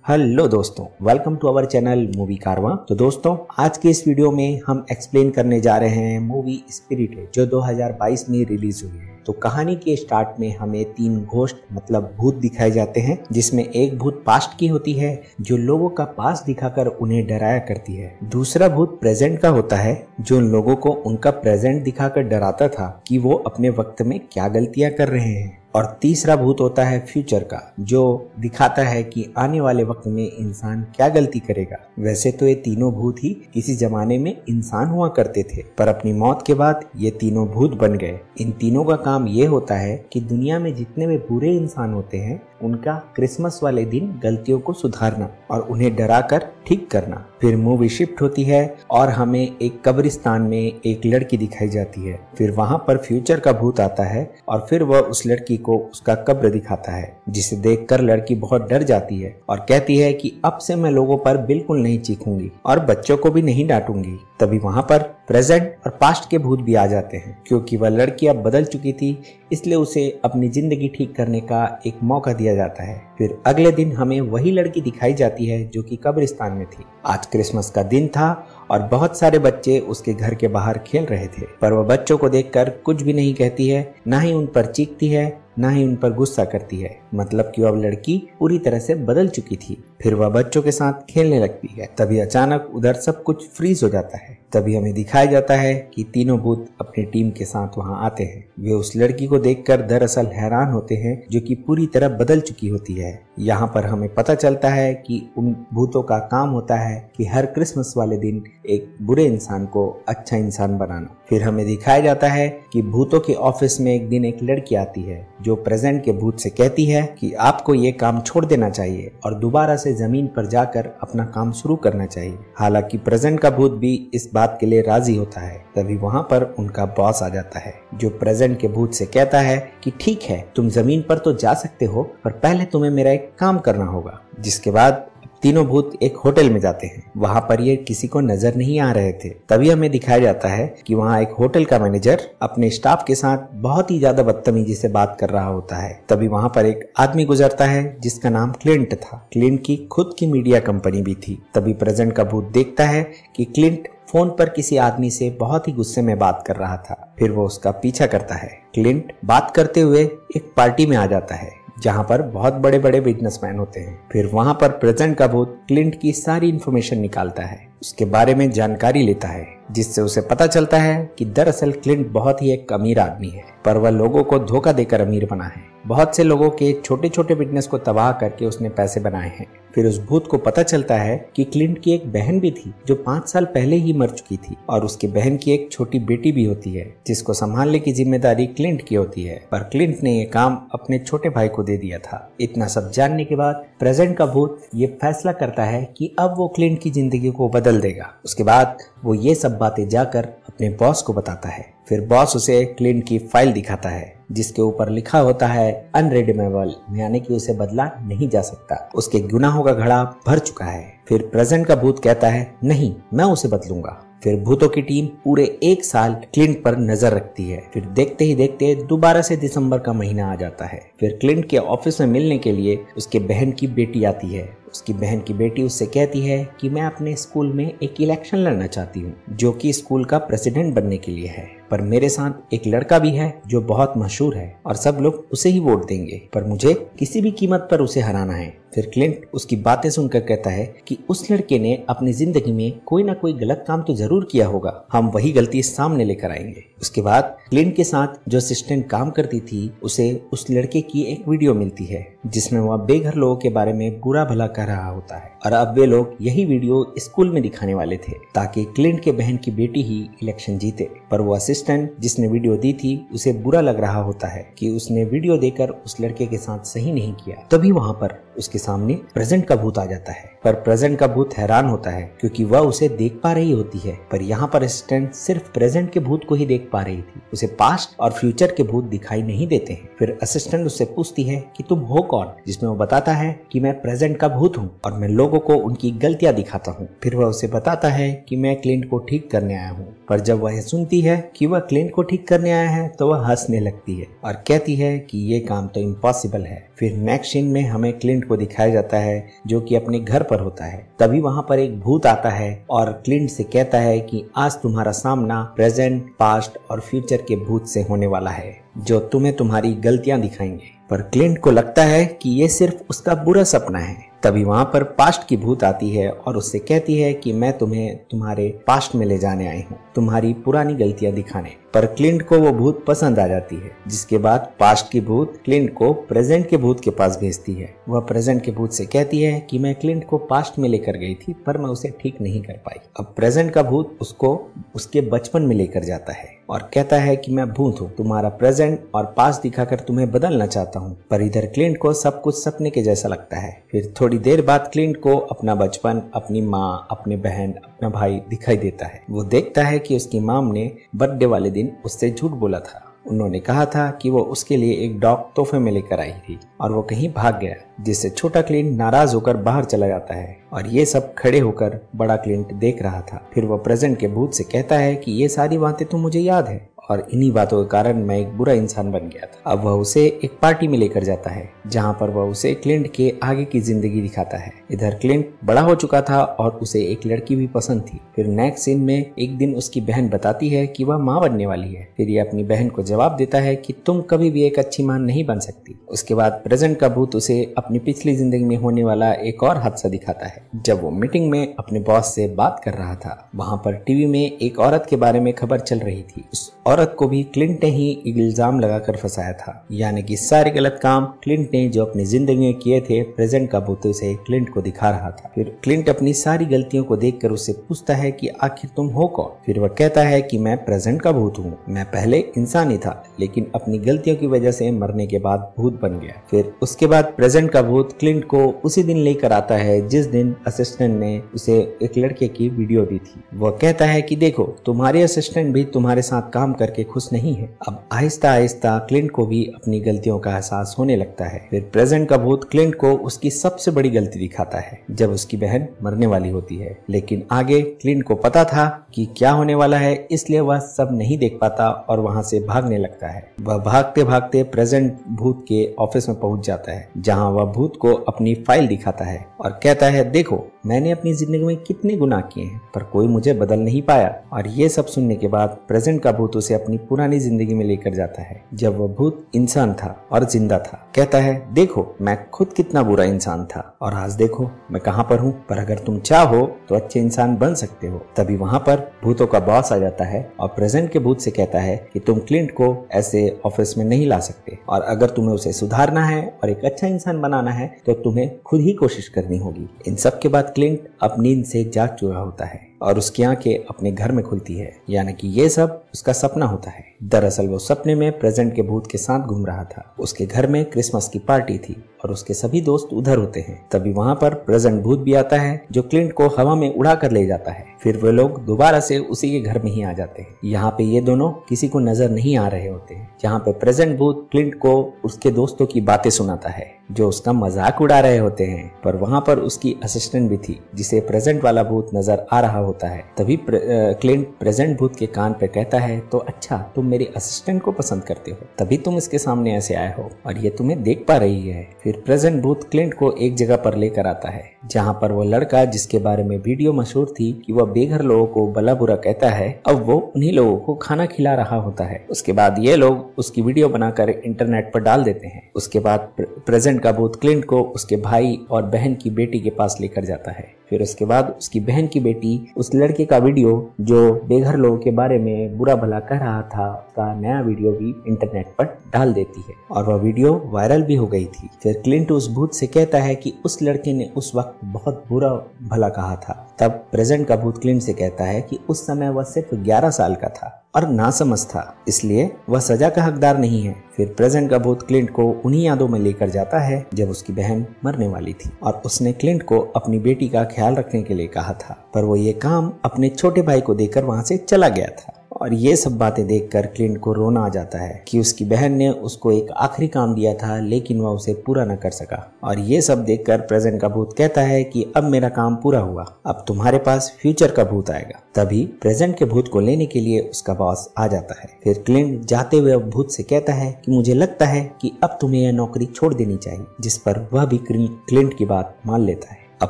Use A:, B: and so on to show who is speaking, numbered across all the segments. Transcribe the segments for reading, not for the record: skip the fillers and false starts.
A: Hello दोस्तों, welcome to our channel movie Karwaan. तो दोस्तों, आज के इस वीडियो में हम एक्सप्लेन करने जा रहे हैं मूवी स्पिरिटेड जो 2022 में रिलीज हुई है। तो कहानी के स्टार्ट में हमें 3 घोस्ट मतलब भूत दिखाए जाते हैं, जिसमें एक भूत पास्ट की होती है जो लोगों का पास्ट दिखाकर उन्हें डराया करती है। दूसरा भूत प्रेजेंट का होता है जो लोगों को उनका प्रेजेंट दिखाकर डराता था कि वो अपने वक्त में क्या गलतियां कर रहे हैं। और तीसरा भूत होता है फ्यूचर का, जो दिखाता है कि आने वाले वक्त में इंसान क्या गलती करेगा। वैसे तो ये तीनों भूत ही किसी जमाने में इंसान हुआ करते थे, पर अपनी मौत के बाद ये तीनों भूत बन गए। इन तीनों का काम ये होता है कि दुनिया में जितने भी बुरे इंसान होते हैं उनका क्रिसमस वाले दिन गलतियों को सुधारना और उन्हें डराकर ठीक करना। फिर मूवी शिफ्ट होती है और हमें एक कब्रिस्तान में एक लड़की दिखाई जाती है। फिर वहां पर फ्यूचर का भूत आता है और फिर वह उस लड़की को उसका कब्र दिखाता है, जिसे देखकर लड़की बहुत डर जाती है और कहती है कि अब से मैं लोगों पर बिल्कुल नहीं चीखूंगी और बच्चों को भी नहीं डांटूंगी। तभी वहां पर प्रेजेंट और पास्ट के भूत भी आ जाते हैं, क्योंकि वह लड़की अब बदल चुकी थी, इसलिए उसे अपनी जिंदगी ठीक करने का एक मौका दिया जाता है। फिर अगले दिन हमें वही लड़की दिखाई जाती है जो कि कब्रिस्तान में थी। आज क्रिसमस का दिन था और बहुत सारे बच्चे उसके घर के बाहर खेल रहे थे, पर वह बच्चों को देखकर कुछ भी नहीं कहती है, ना ही उन पर चीखती है, ना ही उन पर गुस्सा करती है। मतलब कि अब लड़की पूरी तरह से बदल चुकी थी। फिर वह बच्चों के साथ खेलने लगती है। तभी अचानक उधर सब कुछ फ्रीज हो जाता है। तभी हमें दिखाया जाता है कि तीनों भूत अपनी टीम के साथ वहां आते हैं। वे उस लड़की को देखकर दरअसल हैरान होते हैं, जो कि पूरी तरह बदल चुकी होती है। यहाँ पर हमें पता चलता है कि उन भूतों का काम होता है कि हर क्रिसमस वाले दिन एक बुरे इंसान को अच्छा इंसान बनाना। फिर हमें दिखाया जाता है कि भूतों के ऑफिस में एक दिन एक लड़की आती है जो प्रेजेंट के भूत से कहती है कि आपको ये काम छोड़ देना चाहिए और दोबारा से जमीन पर जाकर अपना काम शुरू करना चाहिए। हालांकि प्रेजेंट का भूत भी इस बात के लिए राजी होता है। तभी वहां पर उनका बॉस आ जाता है, जो प्रेजेंट के भूत से कहता है कि ठीक है, तुम जमीन पर तो जा सकते हो, पर पहले तुम्हें मेरा एक काम करना होगा। जिसके बाद तीनों भूत एक होटल में जाते हैं। वहां पर ये किसी को नजर नहीं आ रहे थे। तभी हमें दिखाया जाता है कि वहां एक होटल का मैनेजर अपने स्टाफ के साथ बहुत ही ज्यादा बदतमीजी से बात कर रहा होता है। तभी वहां पर एक आदमी गुजरता है जिसका नाम क्लिंट था। क्लिंट की खुद की मीडिया कंपनी भी थी। तभी प्रेजेंट का भूत देखता है कि क्लिंट फोन पर किसी आदमी से बहुत ही गुस्से में बात कर रहा था। फिर वो उसका पीछा करता है। क्लिंट बात करते हुए एक पार्टी में आ जाता है जहां पर बहुत बड़े बड़े बिजनेसमैन होते हैं। फिर वहां पर प्रेजेंट का भूत क्लिंट की सारी इंफॉर्मेशन निकालता है, उसके बारे में जानकारी लेता है, जिससे उसे पता चलता है कि दरअसल क्लिंट बहुत ही एक अमीर आदमी है, पर वह लोगों को धोखा देकर अमीर बना है। बहुत से लोगों के छोटे छोटे बिजनेस को तबाह करके उसने पैसे बनाए हैं। फिर उस भूत को पता चलता है कि क्लिंट की एक बहन भी थी जो 5 साल पहले ही मर चुकी थी, और उसकी बहन की एक छोटी बेटी भी होती है जिसको संभालने की जिम्मेदारी क्लिंट की होती है, पर क्लिंट ने ये काम अपने छोटे भाई को दे दिया था। इतना सब जानने के बाद प्रेजेंट का भूत ये फैसला करता है कि अब वो क्लिंट की जिंदगी को बदल देगा। उसके बाद वो ये सब बातें जाकर अपने बॉस को बताता है। फिर बॉस उसे क्लिंट की फाइल दिखाता है जिसके ऊपर लिखा होता है अनरिडीमेबल, यानी कि उसे बदला नहीं जा सकता। उसके गुनाहों का घड़ा भर चुका है। फिर प्रेजेंट का भूत कहता है नहीं, मैं उसे बदलूंगा। फिर भूतों की टीम पूरे 1 साल क्लिंट पर नजर रखती है। फिर देखते ही देखते दोबारा से दिसंबर का महीना आ जाता है। फिर क्लिंट के ऑफिस में मिलने के लिए उसके बहन की बेटी आती है। उसकी बहन की बेटी उससे कहती है कि मैं अपने स्कूल में एक इलेक्शन लड़ना चाहती हूँ, जो कि स्कूल का प्रेसिडेंट बनने के लिए है, पर मेरे साथ एक लड़का भी है जो बहुत मशहूर है और सब लोग उसे ही वोट देंगे, पर मुझे किसी भी कीमत पर उसे हराना है। फिर क्लिंट उसकी बातें सुनकर कहता है कि उस लड़के ने अपनी जिंदगी में कोई ना कोई गलत काम तो जरूर किया होगा, हम वही गलती सामने लेकर आएंगे। उसके बाद क्लिंट के साथ जो असिस्टेंट काम करती थी उसे उस लड़के की एक वीडियो मिलती है जिसमें वह बेघर लोगों के बारे में बुरा भला कह रहा होता है, और अब वे लोग यही वीडियो स्कूल में दिखाने वाले थे ताकि क्लिंट के बहन की बेटी ही इलेक्शन जीते। पर वो असिस्टेंट जिसने वीडियो दी थी उसे बुरा लग रहा होता है कि उसने वीडियो देकर उस लड़के के साथ सही नहीं किया। तभी वहां पर उसके सामने प्रेजेंट का भूत आ जाता है, पर प्रेजेंट का भूत हैरान होता है क्योंकि वह उसे देख पा रही होती है, पर यहाँ पर असिस्टेंट सिर्फ प्रेजेंट के भूत को ही देख पा रही थी। उसे पास्ट और फ्यूचर के भूत दिखाई नहीं देते हैं। फिर असिस्टेंट उससे पूछती है कि तुम हो कौन, जिसमें वो बताता है कि मैं प्रेजेंट का भूत हूँ और मैं लोगों को उनकी गलतियां दिखाता हूँ। फिर वह उसे बताता है कि मैं क्लिंट को ठीक करने आया हूँ, पर जब वह सुनती है कि वह क्लिंट को ठीक करने आया है तो वह हंसने लगती है और कहती है कि ये काम तो इम्पॉसिबल है। फिर नेक्स्ट सीन में हमें क्लिंट को दिखाया जाता है जो कि अपने घर पर होता है। तभी वहाँ पर एक भूत आता है और क्लिंट से कहता है कि आज तुम्हारा सामना प्रेजेंट, पास्ट और फ्यूचर के भूत से होने वाला है जो तुम्हें तुम्हारी गलतियां दिखाएंगे। पर क्लिंट को लगता है कि ये सिर्फ उसका बुरा सपना है। तभी वहाँ पर पास्ट की भूत आती है और उससे कहती है कि मैं तुम्हें तुम्हारे पास्ट में ले जाने आई हूँ, तुम्हारी पुरानी गलतियां दिखाने। पर क्लिंट को वो भूत पसंद आ जाती है, जिसके बाद पास्ट की भूत क्लिंट को प्रेजेंट के भूत के पास भेजती है। वह प्रेजेंट के भूत से कहती है कि मैं क्लिंट को पास्ट में लेकर गई थी पर मैं उसे ठीक नहीं कर पाई। अब प्रेजेंट का भूत उसको उसके बचपन में लेकर जाता है और कहता है कि मैं भूत हूँ, तुम्हारा प्रेजेंट और पास्ट दिखाकर तुम्हें बदलना चाहता हूँ। पर इधर क्लिंट को सब कुछ सपने के जैसा लगता है। फिर थोड़ी देर बाद क्लिंट को अपना बचपन, अपनी माँ, अपने बहन, अपना भाई दिखाई देता है। वो देखता है कि उसकी माम ने बर्थडे वाले दिन उससे झूठ बोला था। उन्होंने कहा था कि वो उसके लिए एक डॉग तोहफे में लेकर आई थी और वो कहीं भाग गया, जिससे छोटा क्लिंट नाराज होकर बाहर चला जाता है और ये सब खड़े होकर बड़ा क्लिंट देख रहा था। फिर वो प्रेजेंट के भूत से कहता है कि ये सारी बातें तो मुझे याद है और इन्हीं बातों के कारण मैं एक बुरा इंसान बन गया था। अब वह उसे एक पार्टी में लेकर जाता है जहाँ पर वह उसे क्लिंट के आगे की जिंदगी दिखाता है। इधर क्लिंट बड़ा हो चुका था और उसे एक लड़की भी पसंद थी। फिर नेक्स्ट सीन में एक दिन उसकी बहन बताती है कि वह माँ बनने वाली है। फिर ये अपनी बहन को जवाब देता है कि तुम कभी भी एक अच्छी माँ नहीं बन सकती। उसके बाद प्रेजेंट का भूत उसे अपनी पिछली जिंदगी में होने वाला एक और हादसा दिखाता है। जब वो मीटिंग में अपने बॉस से बात कर रहा था, वहाँ पर टीवी में एक औरत के बारे में खबर चल रही थी। उस औरत को भी क्लिंट ने ही इल्जाम लगाकर फंसाया था, यानी कि सारे गलत काम क्लिंट ने जो अपनी जिंदगी में किए थे प्रेजेंट का भूत उसे क्लिंट को दिखा रहा था। फिर क्लिंट अपनी सारी गलतियों को देखकर उससे पूछता है कि आखिर तुम हो कौन। फिर वह कहता है कि मैं प्रेजेंट का भूत हूँ, मैं पहले इंसान ही था लेकिन अपनी गलतियों की वजह से मरने के बाद भूत बन गया। फिर उसके बाद प्रेजेंट का भूत क्लिंट को उसी दिन लेकर आता है जिस दिन असिस्टेंट ने उसे एक लड़के की वीडियो दी थी। वह कहता है कि देखो, तुम्हारे असिस्टेंट भी तुम्हारे साथ काम करके खुश नहीं है। अब आहिस्ता आहिस्ता क्लिंट को भी अपनी गलतियों का एहसास होने लगता है। फिर प्रेजेंट का भूत क्लिंट को उसकी सबसे बड़ी गलती दिखाता है जब उसकी बहन मरने वाली होती है, लेकिन आगे क्लिंट को पता था कि क्या होने वाला है, इसलिए वह सब नहीं देख पाता और वहां से भागने लगता है। वह भागते भागते प्रेजेंट भूत के ऑफिस में पहुंच जाता है जहां वह भूत को अपनी फाइल दिखाता है और कहता है देखो, मैंने अपनी जिंदगी में कितने गुनाह किए हैं पर कोई मुझे बदल नहीं पाया। और ये सब सुनने के बाद प्रेजेंट का भूत उसे अपनी पुरानी जिंदगी में लेकर जाता है जब वह भूत इंसान था और जिंदा था। कहता है देखो, मैं खुद कितना बुरा इंसान था और आज देखो मैं कहाँ पर हूँ, पर अगर तुम चाहो तो अच्छे इंसान बन सकते हो। तभी वहाँ पर भूतों का बॉस आ जाता है और प्रेजेंट के भूत से कहता है कि तुम क्लिंट को ऐसे ऑफिस में नहीं ला सकते और अगर तुम्हें उसे सुधारना है और एक अच्छा इंसान बनाना है तो तुम्हें खुद ही कोशिश करनी होगी। इन सब के बाद क्लिंट अपनी नींद से जाग चुका होता है और उसकी आंखें अपने घर में खुलती है, यानी कि ये सब उसका सपना होता है। दरअसल वो सपने में प्रेजेंट के भूत के साथ घूम रहा था। उसके घर में क्रिसमस की पार्टी थी और उसके सभी दोस्त उधर होते हैं। तभी वहाँ पर प्रेजेंट भूत भी आता है जो क्लिंट को हवा में उड़ा कर ले जाता है। फिर वे लोग दोबारा से उसी के घर में ही आ जाते हैं। यहाँ पे ये दोनों किसी को नजर नहीं आ रहे होते हैं। जहाँ पे प्रेजेंट भूत क्लिंट को उसके दोस्तों की बातें सुनाता है जो उसका मजाक उड़ा रहे होते हैं, पर वहाँ पर उसकी असिस्टेंट भी थी जिसे प्रेजेंट वाला भूत नजर आ रहा होता है। तभी क्लिंट प्रेजेंट भूत के कान पे कहता है तो अच्छा, तुम मेरे असिस्टेंट को पसंद करते हो, तभी तुम इसके सामने ऐसे आए हो और ये तुम्हें देख पा रही है। फिर प्रेजेंट भूत क्लिंट को एक जगह पर लेकर आता है जहाँ पर वो लड़का जिसके बारे में वीडियो मशहूर थी कि वह बेघर लोगों को भला बुरा कहता है, अब वो उन्हीं लोगों को खाना खिला रहा होता है। उसके बाद ये लोग उसकी वीडियो बनाकर इंटरनेट पर डाल देते हैं। उसके बाद प्रेजेंट का भूत क्लिंट को उसके भाई और बहन की बेटी के पास लेकर जाता है। फिर उसके बाद उसकी बहन की बेटी उस लड़के का वीडियो जो बेघर लोगों के बारे में बुरा भला कह रहा था, उसका नया वीडियो भी इंटरनेट पर डाल देती है और वह वीडियो वायरल भी हो गई थी। फिर क्लिंट उस भूत से कहता है कि उस लड़के ने उस वक्त बहुत बुरा भला कहा था। तब प्रेजेंट का भूत क्लिंट से कहता है कि उस समय वह सिर्फ 11 साल का था और नासमझ था, इसलिए वह सजा का हकदार नहीं है। फिर प्रेजेंट का भूत क्लिंट को उन्हीं यादों में लेकर जाता है जब उसकी बहन मरने वाली थी और उसने क्लिंट को अपनी बेटी का ख्याल रखने के लिए कहा था, पर वो ये काम अपने छोटे भाई को देकर वहां से चला गया था और ये सब बातें देखकर क्लिंट को रोना आ जाता है कि उसकी बहन ने उसको एक आखिरी काम दिया था लेकिन वह उसे पूरा न कर सका। और ये सब देखकर प्रेजेंट का भूत कहता है कि अब मेरा काम पूरा हुआ, अब तुम्हारे पास फ्यूचर का भूत आएगा। तभी प्रेजेंट के भूत को लेने के लिए उसका बॉस आ जाता है। फिर क्लिंट जाते हुए भूत से कहता है कि मुझे लगता है कि अब तुम्हें यह नौकरी छोड़ देनी चाहिए, जिस पर वह भी क्लिंट की बात मान लेता है। अब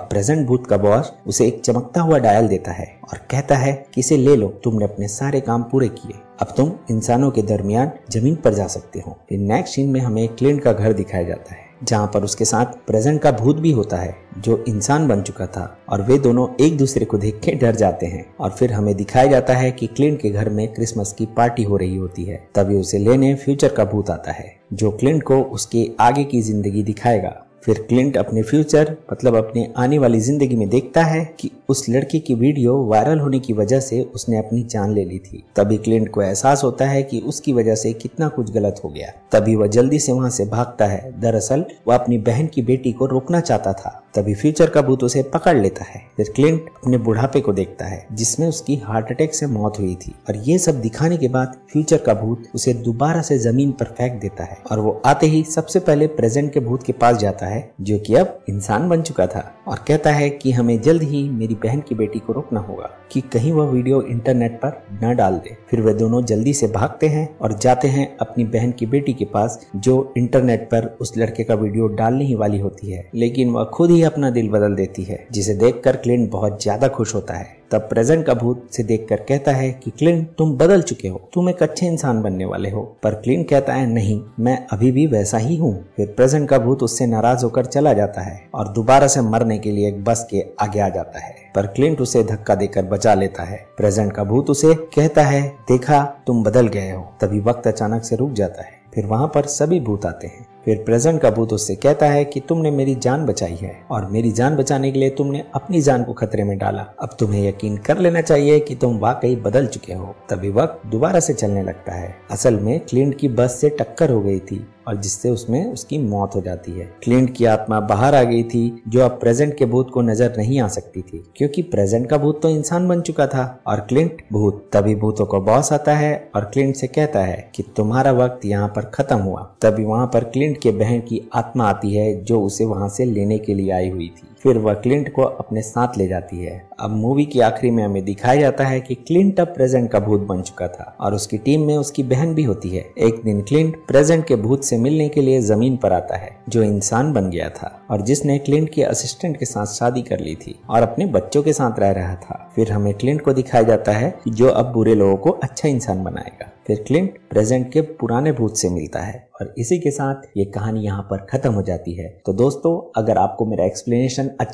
A: प्रेजेंट भूत का बॉस उसे एक चमकता हुआ डायल देता है और कहता है कि इसे ले लो, तुमने अपने सारे काम पूरे किए, अब तुम इंसानों के दरमियान जमीन पर जा सकते हो। फिर नेक्स्ट सीन में हमें क्लिंट का घर दिखाया जाता है जहाँ पर उसके साथ प्रेजेंट का भूत भी होता है जो इंसान बन चुका था और वे दोनों एक दूसरे को देख के डर जाते हैं। और फिर हमें दिखाया जाता है कि क्लिंट के घर में क्रिसमस की पार्टी हो रही होती है। तभी उसे लेने फ्यूचर का भूत आता है जो क्लिंट को उसके आगे की जिंदगी दिखाएगा। फिर क्लिंट अपने फ्यूचर मतलब अपने आने वाली जिंदगी में देखता है कि उस लड़की की वीडियो वायरल होने की वजह से उसने अपनी जान ले ली थी। तभी क्लिंट को एहसास होता है कि उसकी वजह से कितना कुछ गलत हो गया। तभी वह जल्दी से वहां से भागता है। दरअसल वह अपनी बहन की बेटी को रोकना चाहता था। तभी फ्यूचर का भूत उसे पकड़ लेता है। फिर क्लिंट अपने बुढ़ापे को देखता है जिसमें उसकी हार्ट अटैक से मौत हुई थी। और ये सब दिखाने के बाद फ्यूचर का भूत उसे दोबारा से जमीन पर फेंक देता है और वो आते ही सबसे पहले प्रेजेंट के भूत के पास जाता है जो कि अब इंसान बन चुका था और कहता है कि हमें जल्द ही मेरी बहन की बेटी को रोकना होगा कि कहीं वह वीडियो इंटरनेट पर न डाल दे। फिर वे दोनों जल्दी से भागते हैं और जाते हैं अपनी बहन की बेटी के पास जो इंटरनेट पर उस लड़के का वीडियो डालने ही वाली होती है, लेकिन वह खुद ही अपना दिल बदल देती है, जिसे देखकर क्लिंट बहुत ज्यादा खुश होता है। तब प्रेजेंट का भूत से देखकर कहता है कि क्लिंट तुम बदल चुके हो, तुम एक अच्छे इंसान बनने वाले हो। पर क्लिंट कहता है नहीं, मैं अभी भी वैसा ही हूँ। फिर प्रेजेंट का भूत उससे नाराज होकर चला जाता है और दोबारा से मरने के लिए एक बस के आगे आ जाता है, पर क्लिंट उसे धक्का देकर बचा लेता है। प्रेजेंट का भूत उसे कहता है देखा तुम बदल गए हो। तभी वक्त अचानक से रुक जाता है। फिर वहां पर सभी भूत आते हैं। फिर प्रेजेंट का भूत उससे कहता है कि तुमने मेरी जान बचाई है और मेरी जान बचाने के लिए तुमने अपनी जान को खतरे में डाला। अब तुम्हें यकीन कर लेना चाहिए कि तुम वाकई बदल चुके हो। तभी वक्त दोबारा से चलने लगता है। असल में क्लिंट की बस से टक्कर हो गई थी और जिससे उसमें उसकी मौत हो जाती है। क्लिंट की आत्मा बाहर आ गई थी जो अब प्रेजेंट के भूत को नजर नहीं आ सकती थी क्योंकि प्रेजेंट का भूत तो इंसान बन चुका था और क्लिंट भूत। तभी भूतों को बॉस आता है और क्लिंट से कहता है कि तुम्हारा वक्त यहाँ पर खत्म हुआ। तभी वहाँ पर क्लिंट के बहन की आत्मा आती है जो उसे वहाँ से लेने के लिए आई हुई थी। फिर वह क्लिंट को अपने साथ ले जाती है। अब मूवी के आखिरी में हमें दिखाया जाता है कि क्लिंट अब प्रेजेंट का भूत बन चुका था और उसकी टीम में उसकी बहन भी होती है। एक दिन क्लिंट प्रेजेंट के भूत से मिलने के लिए जमीन पर आता है जो इंसान बन गया था और जिसने क्लिंट के असिस्टेंट के साथ शादी कर ली थी और अपने बच्चों के साथ रह रहा था। फिर हमें क्लिंट को दिखाया जाता है जो अब बुरे लोगों को अच्छा इंसान बनाएगा। फिर क्लिंट प्रेजेंट के पुराने भूत से मिलता है और इसी के साथ ये कहानी यहाँ पर खत्म हो जाती है। तो दोस्तों, अगर आपको मेरा एक्सप्लेनेशन अच्छा